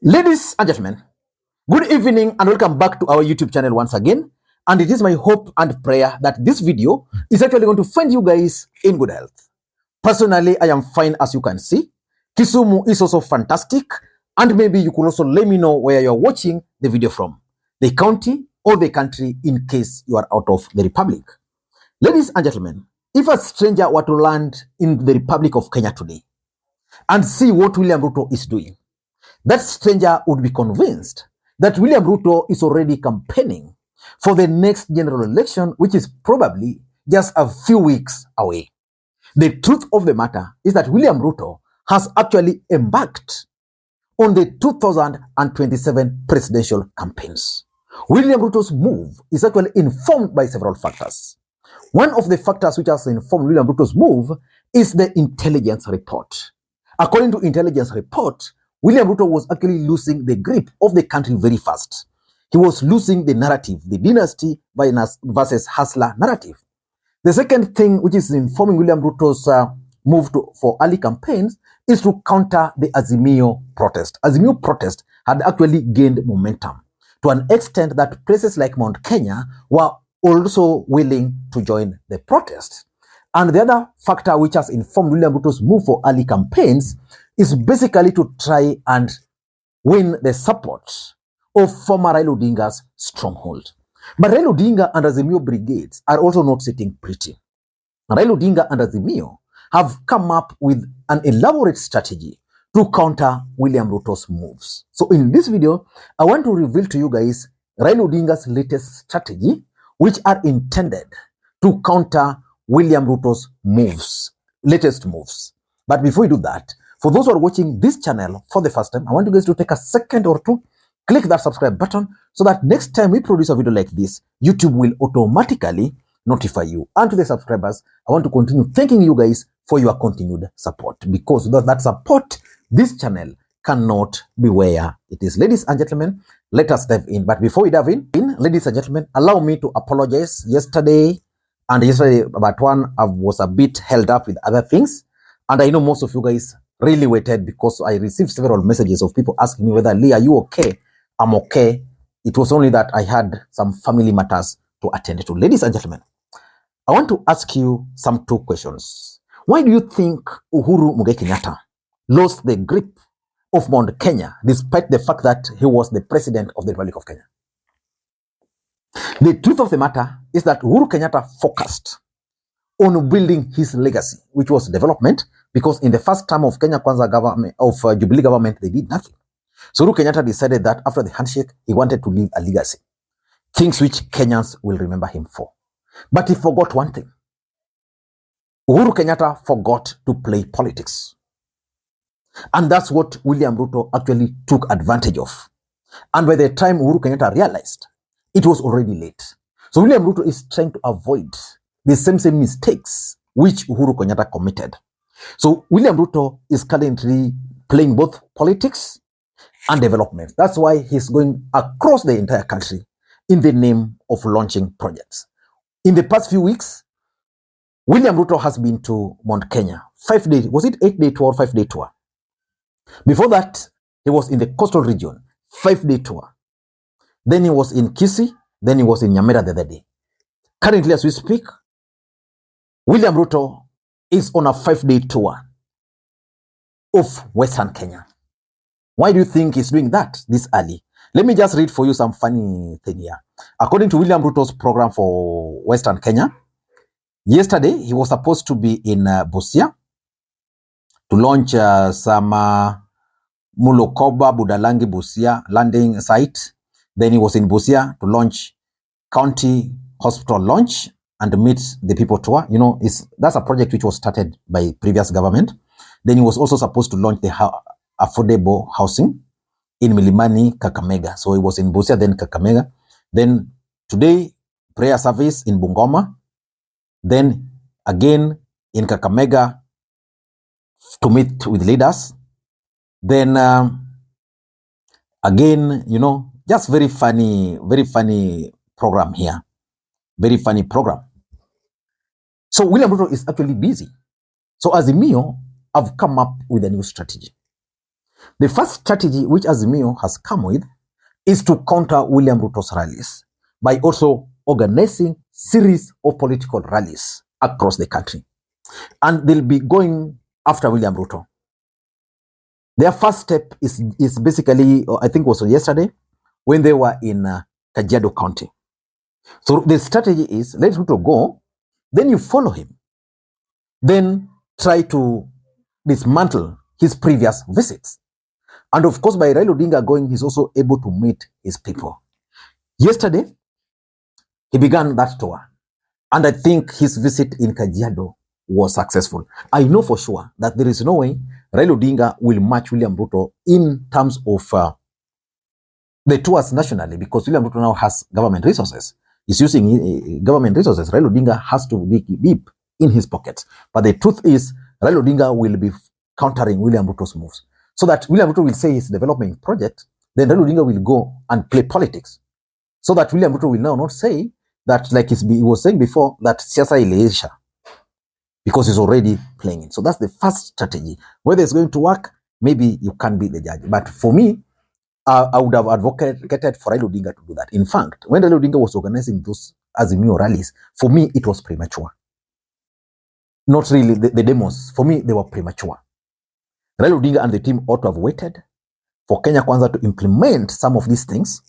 Ladies and gentlemen, good evening and welcome back to our YouTube channel once again. And it is my hope and prayer that this video is actually going to find you guys in good health. Personally, I am fine as you can see. Kisumu is also fantastic. And maybe you could also let me know where you're watching the video from. The county or the country in case you are out of the Republic. Ladies and gentlemen, if a stranger were to land in the Republic of Kenya today and see what William Ruto is doing, that stranger would be convinced that William Ruto is already campaigning for the next general election, which is probably just a few weeks away. The truth of the matter is that William Ruto has actually embarked on the 2027 presidential campaigns. William Ruto's move is actually informed by several factors. One of the factors which has informed William Ruto's move is the intelligence report. According to intelligence report, William Ruto was actually losing the grip of the country very fast. He was losing the narrative, the dynasty versus hustler narrative. The second thing which is informing William Ruto's move for early campaigns is to counter the Azimio protest. Azimio protest had actually gained momentum to an extent that places like Mount Kenya were also willing to join the protest. And the other factor which has informed William Ruto's move for early campaigns is basically to try and win the support of former Raila Odinga's stronghold. But Raila Odinga and Azimio brigades are also not sitting pretty. Raila Odinga and Azimio have come up with an elaborate strategy to counter William Ruto's moves. So in this video, I want to reveal to you guys Raila Odinga's latest strategy, which are intended to counter William Ruto's latest moves. But before we do that, for those who are watching this channel for the first time, I want you guys to take a second or two, click that subscribe button so that next time we produce a video like this, YouTube will automatically notify you. And to the subscribers, I want to continue thanking you guys for your continued support, because without that support, this channel cannot be where it is. Ladies and gentlemen, let us dive in. But before we dive in, ladies and gentlemen, allow me to apologize. Yesterday, about one, I was a bit held up with other things. And I know most of you guys really waited because I received several messages of people asking me whether, Lee, are you okay? I'm okay. It was only that I had some family matters to attend to. Ladies and gentlemen, I want to ask you some two questions. Why do you think Uhuru Muigai Kenyatta lost the grip of Mount Kenya despite the fact that he was the president of the Republic of Kenya? The truth of the matter is that Uhuru Kenyatta focused on building his legacy, which was development, because in the first term of Kenya Kwanza government, Jubilee government, they did nothing. So Uhuru Kenyatta decided that after the handshake, he wanted to leave a legacy, things which Kenyans will remember him for. But he forgot one thing. Uhuru Kenyatta forgot to play politics. And that's what William Ruto actually took advantage of. And by the time Uhuru Kenyatta realized, it was already late. So William Ruto is trying to avoid the same mistakes which Uhuru Kenyatta committed. So William Ruto is currently playing both politics and development. That's why he's going across the entire country in the name of launching projects. In the past few weeks, William Ruto has been to Mount Kenya. 5 days, was it 8-day tour or 5-day tour? Before that, he was in the coastal region, 5-day tour. Then he was in Kisii, then he was in Nyamira the other day. Currently, as we speak, William Ruto is on a 5-day tour of Western Kenya. Why do you think he's doing that this early? Let me just read for you some funny thing here. According to William Ruto's program for Western Kenya, yesterday he was supposed to be in Busia to launch some Mulokoba Budalangi Busia landing site. Then he was in Busia to launch county hospital launch and meet the people tour. You know, that's a project which was started by previous government. Then he was also supposed to launch the affordable housing in Milimani, Kakamega. So he was in Busia, then Kakamega. Then today, prayer service in Bungoma. Then again in Kakamega to meet with leaders. Then again, you know, just very funny program here. Very funny program. So William Ruto is actually busy. So Azimio have come up with a new strategy. The first strategy which Azimio has come with is to counter William Ruto's rallies by also organizing series of political rallies across the country. And they'll be going after William Ruto. Their first step is basically, I think it was yesterday, when they were in Kajiado County. So the strategy is, let Ruto go, then you follow him. Then try to dismantle his previous visits. And of course, by Raila Odinga going, he's also able to meet his people. Yesterday, he began that tour. And I think his visit in Kajiado was successful. I know for sure that there is no way Raila Odinga will match William Ruto in terms of the tours nationally, because William Ruto now has government resources. He's using government resources. Raila Odinga has to dig deep in his pockets. But the truth is, Raila Odinga will be countering William Ruto's moves. So that William Ruto will say he's developing a project, then Raila Odinga will go and play politics. So that William Ruto will now not say that, like he was saying before, that siasa iliisha, because he's already playing it. So that's the first strategy. Whether it's going to work, maybe you can't be the judge. But for me, I would have advocated for Raila Odinga to do that. In fact, when Raila Odinga was organizing those Azimio rallies, for me, it was premature. Not really the demos. For me, they were premature. Raila Odinga and the team ought to have waited for Kenya Kwanza to implement some of these things.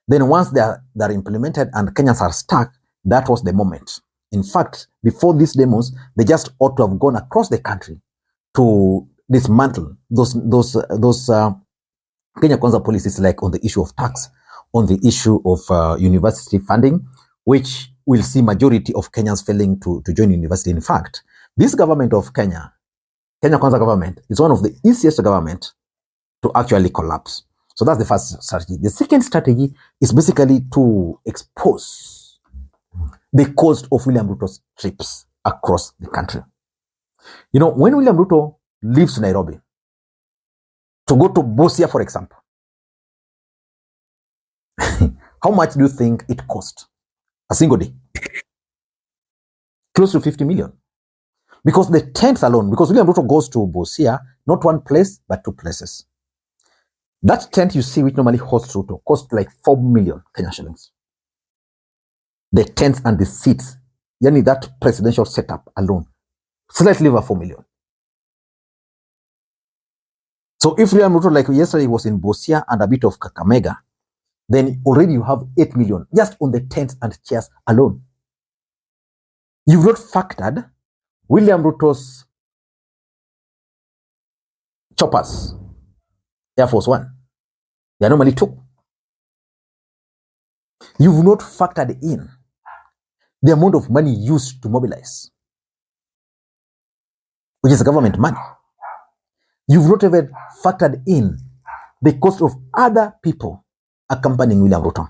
Then once they're implemented and Kenyans are stuck, that was the moment. In fact, before these demos, they just ought to have gone across the country to dismantle those Kenya Kwanza policies, like on the issue of tax, on the issue of university funding, which will see majority of Kenyans failing to join university. In fact, this government of Kenya Kwanza government, is one of the easiest government to actually collapse. So that's the first strategy. The second strategy is basically to expose the cost of William Ruto's trips across the country. You know, when William Ruto leaves Nairobi to go to Busia, for example, how much do you think it cost a single day? Close to 50 million. Because the tents alone, because William Ruto goes to Busia, not one place, but two places. That tent you see, which normally hosts Ruto, cost like 4 million Kenya shillings. The tents and the seats, yani that presidential setup alone, slightly over 4 million. So if William Ruto, like yesterday, was in Busia and a bit of Kakamega, then already you have 8 million just on the tents and chairs alone. You've not factored William Ruto's choppers, Air Force One. They are normally 2. You've not factored in the amount of money used to mobilize, which is government money. You've not even factored in the cost of other people accompanying William Ruto,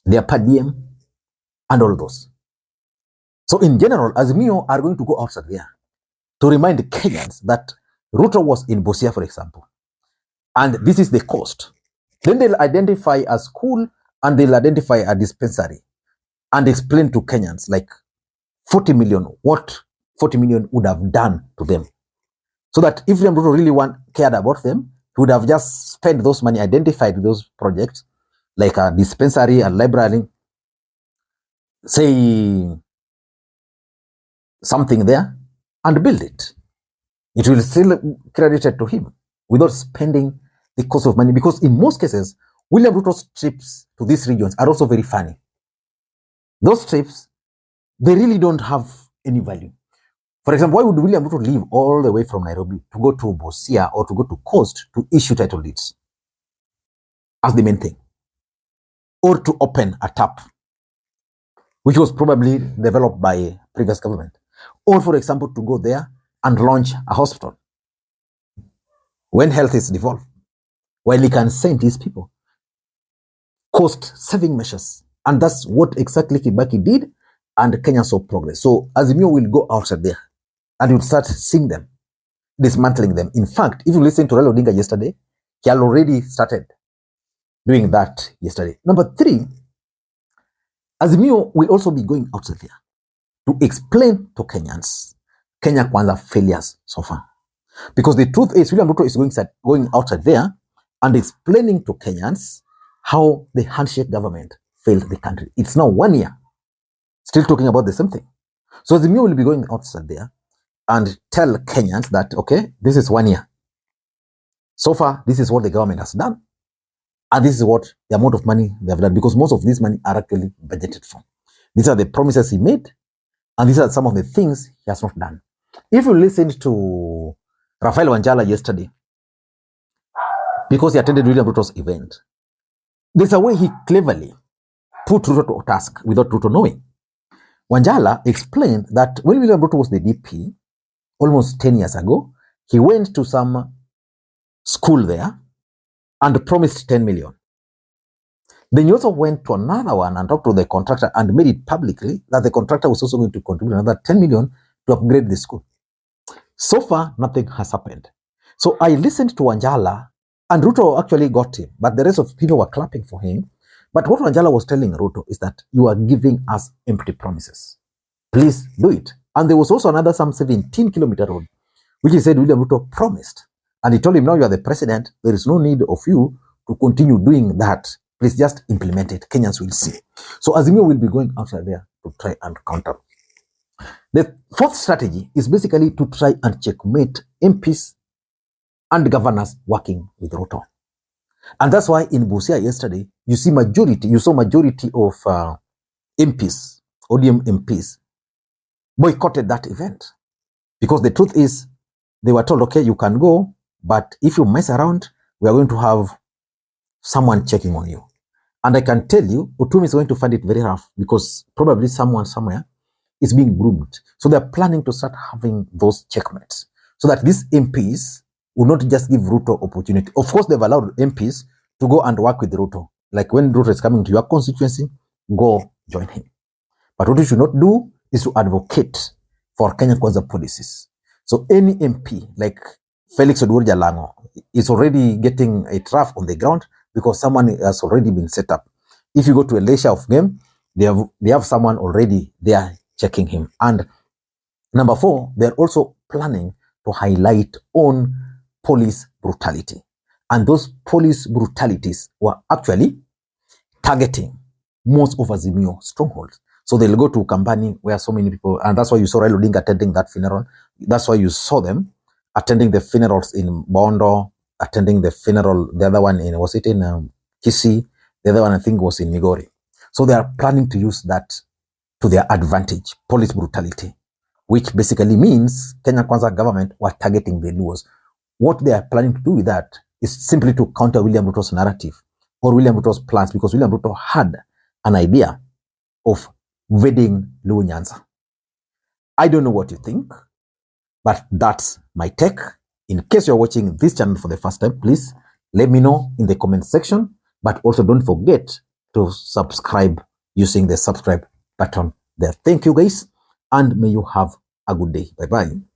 their per diem and all those. So in general, Azimio are going to go outside there to remind the Kenyans that Ruto was in Busia, for example, and this is the cost. Then they'll identify a school and they'll identify a dispensary and explain to Kenyans like 40 million, what 40 million would have done to them. So that if William Ruto really cared about them, he would have just spent those money, identified those projects, like a dispensary, a library, say something there, and build it. It will still be credited to him without spending the cost of money, because in most cases, William Ruto's trips to these regions are also very funny. Those trips, they really don't have any value. For example, why would William Ruto leave all the way from Nairobi to go to Busia or to go to Coast to issue title deeds as the main thing? Or to open a tap, which was probably developed by a previous government. Or, for example, to go there and launch a hospital when health is devolved, while he can send his people. Cost-saving measures. And that's what exactly Kibaki did, and Kenya saw progress. So Azimio will go outside there and you'll start seeing them, dismantling them. In fact, if you listen to Raila Odinga yesterday, he had already started doing that yesterday. Number 3, Azimio will also be going outside there to explain to Kenyans Kenya Kwanza failures so far. Because the truth is, William Ruto is going outside there and explaining to Kenyans how the handshake government failed the country. It's now 1 year, still talking about the same thing. So Azimio will be going outside there and tell Kenyans that, okay, this is 1 year. So far, this is what the government has done. And this is what the amount of money they have done, because most of this money are actually budgeted for. These are the promises he made, and these are some of the things he has not done. If you listened to Rafael Wanjala yesterday, because he attended William Ruto's event, there's a way he cleverly put Ruto to task without Ruto knowing. Wanjala explained that when William Ruto was the DP, almost 10 years ago, he went to some school there and promised 10 million. Then he also went to another one and talked to the contractor and made it publicly that the contractor was also going to contribute another 10 million to upgrade the school. So far, nothing has happened. So I listened to Wanjala, and Ruto actually got him, but the rest of people were clapping for him. But what Wanjala was telling Ruto is that you are giving us empty promises. Please do it. And there was also another some 17-kilometer road, which he said William Ruto promised. And he told him, now you are the president, there is no need of you to continue doing that. Please just implement it. Kenyans will see. So Azimio will be going outside there to try and counter. The fourth strategy is basically to try and checkmate MPs and governors working with Ruto. And that's why in Busia yesterday, you saw majority of MPs, ODM MPs, boycotted that event. Because the truth is, they were told, okay, you can go, but if you mess around, we are going to have someone checking on you. And I can tell you, Utum is going to find it very rough, because probably someone somewhere is being groomed. So they're planning to start having those checkmates, so that these MPs will not just give Ruto opportunity. Of course, they've allowed MPs to go and work with Ruto. Like when Ruto is coming to your constituency, go join him. But what you should not do is to advocate for Kenya Kwanza policies. So any MP, like Felix Oduor Lango, is already getting a rough on the ground because someone has already been set up. If you go to a leisure of game, they have someone already there checking him. And number 4, they're also planning to highlight on police brutality. And those police brutalities were actually targeting most of Azimio strongholds. So they'll go to Kambani, where so many people, and that's why you saw Raila Odinga attending that funeral. That's why you saw them attending the funerals in Bondo, attending the funeral, the other one in, was it in Kisii? The other one I think was in Migori. So they are planning to use that to their advantage, police brutality, which basically means Kenya Kwanza government were targeting the Luos. What they are planning to do with that is simply to counter William Ruto's narrative or William Ruto's plans, because William Ruto had an idea of invading Luo Nyanza. I don't know what you think, but that's my take. In case you're watching this channel for the first time, please let me know in the comment section, but also don't forget to subscribe using the subscribe button there. Thank you guys, and may you have a good day. Bye-bye.